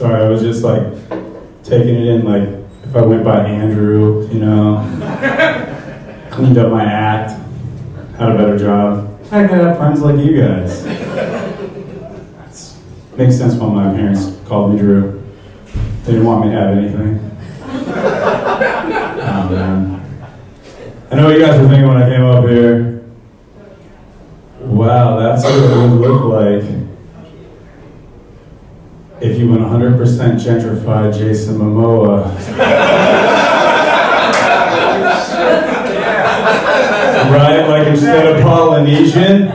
Sorry, I was just like taking it in, like if I went by Andrew, you know, cleaned up my act, had a better job. I could have friends like you guys. Makes sense why my parents called me Drew. They didn't want me to have anything. Oh man. I know what you guys were thinking when I came up here. Wow, that's what it would look like if you went 100% gentrified Jason Momoa. Right? Like instead of Polynesian,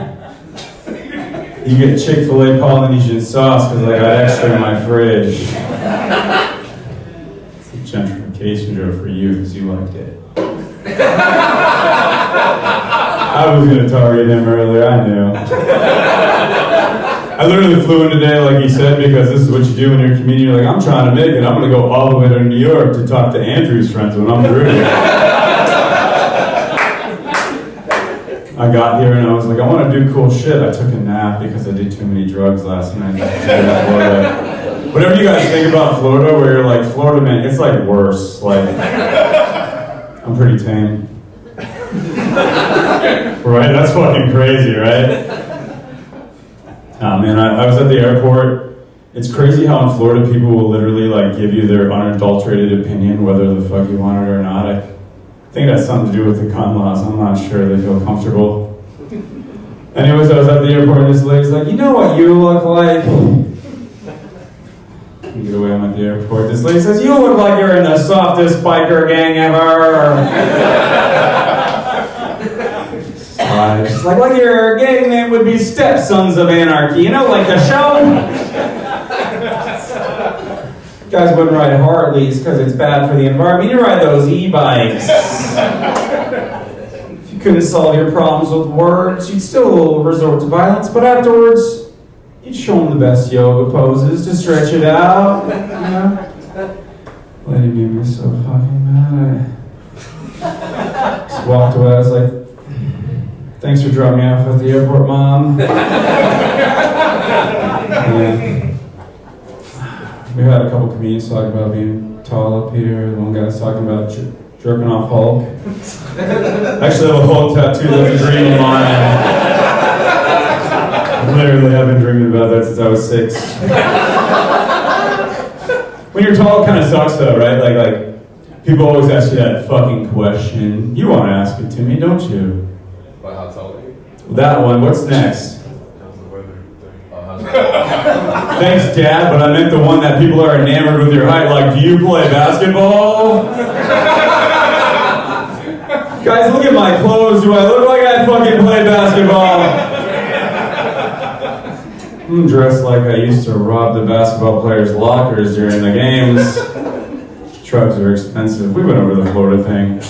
you get Chick-fil-A Polynesian sauce because I got extra in my fridge. It's a gentrification joke for you because you liked it. I was going to target him earlier, I knew. I literally flew in today, like he said, because this is what you do in your community. You're like, I'm trying to make it. I'm going to go all the way to New York to talk to Andrew's friends when I'm through. I got here and I was like, I want to do cool shit. I took a nap because I did too many drugs last night. Whatever you guys think about Florida, where you're like, Florida, man, it's like worse. Like, I'm pretty tame. Right? That's fucking crazy, right? Oh man, I was at the airport. It's crazy how in Florida people will literally like give you their unadulterated opinion, whether the fuck you want it or not. I think that's something to do with the gun laws. I'm not sure they feel comfortable. Anyways, I was at the airport and this lady's like, you know what you look like? Get away, I'm at the airport. This lady says, you look like you're in the softest biker gang ever. She's like your gang name would be Stepsons of Anarchy. You know, like the show? You guys wouldn't ride Harleys because it's bad for the environment. You ride those e-bikes. If you couldn't solve your problems with words, you'd still resort to violence, but afterwards, you'd show them the best yoga poses to stretch it out. You know? Lady made me so fucking mad. I just walked away. I was like, thanks for dropping me off at the airport, Mom. And we had a couple comedians talking about being tall up here. The one guy's talking about jerking off Hulk. Actually, I have a Hulk tattoo that's a dream of mine. Literally, I've been dreaming about that since I was 6. When you're tall, it kind of sucks though, right? Like people always ask you that fucking question. You want to ask it to me, don't you? How tall are you? That one, what's next? How's the weather? Thanks, Dad, but I meant the one that people are enamored with your height. Like, do you play basketball? Guys, look at my clothes. Do I look like I fucking play basketball? I'm dressed like I used to rob the basketball players' lockers during the games. Drugs are expensive. We went over the Florida thing.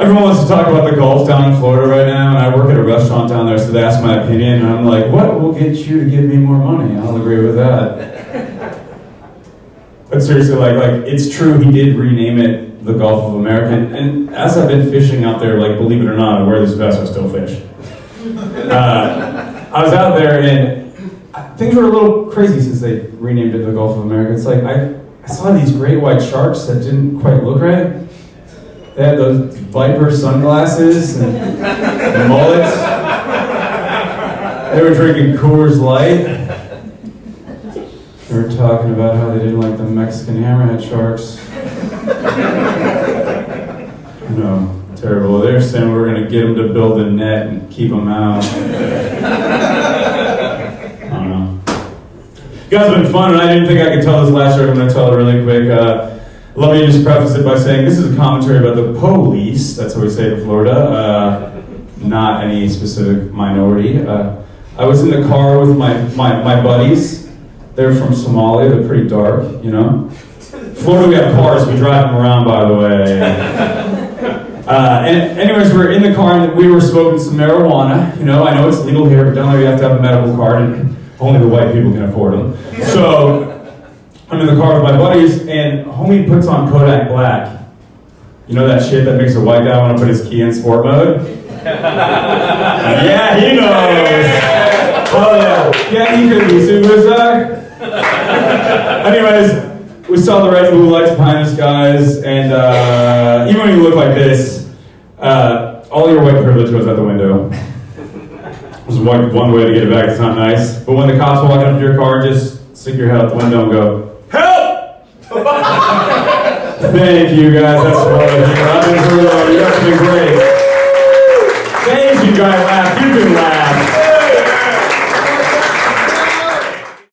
Everyone wants to talk about the Gulf down in Florida right now, and I work at a restaurant down there, so they ask my opinion, and I'm like, what will get you to give me more money? I'll agree with that. But seriously, like it's true, he did rename it the Gulf of America, and as I've been fishing out there, like, believe it or not, I wear this vest, I still fish. I was out there, and things were a little crazy since they renamed it the Gulf of America. It's like, I saw these great white sharks that didn't quite look right. They had those Viper sunglasses and mullets. They were drinking Coors Light. They were talking about how they didn't like the Mexican hammerhead sharks. No, terrible. They were saying we're going to get them to build a net and keep them out. I don't know. You guys have been fun, and I didn't think I could tell this last joke. I'm going to tell it really quick. Let me just preface it by saying this is a commentary about the police. That's what we say in Florida, not any specific minority. I was in the car with my buddies. They're from Somalia. They're pretty dark, you know. Florida, we have cars. We drive them around, by the way. And anyways, we're in the car and we were smoking some marijuana. You know, I know it's legal here, but down there you have to have a medical card, and only the white people can afford them. So I'm in the car with my buddies, and homie puts on Kodak Black. You know that shit that makes a white guy want to put his key in sport mode? Yeah, he knows. Oh yeah. Yeah, he could be superstar. Anyways, we saw the red blue lights behind us, guys, and even when you look like this, all your white privilege goes out the window. There's one way to get it back, it's not nice. But when the cops walk up to your car, just stick your head out the window and go, "Help!" Thank you, guys, that's what I hear. I've been through it all. You guys have been great. Thank you, guys.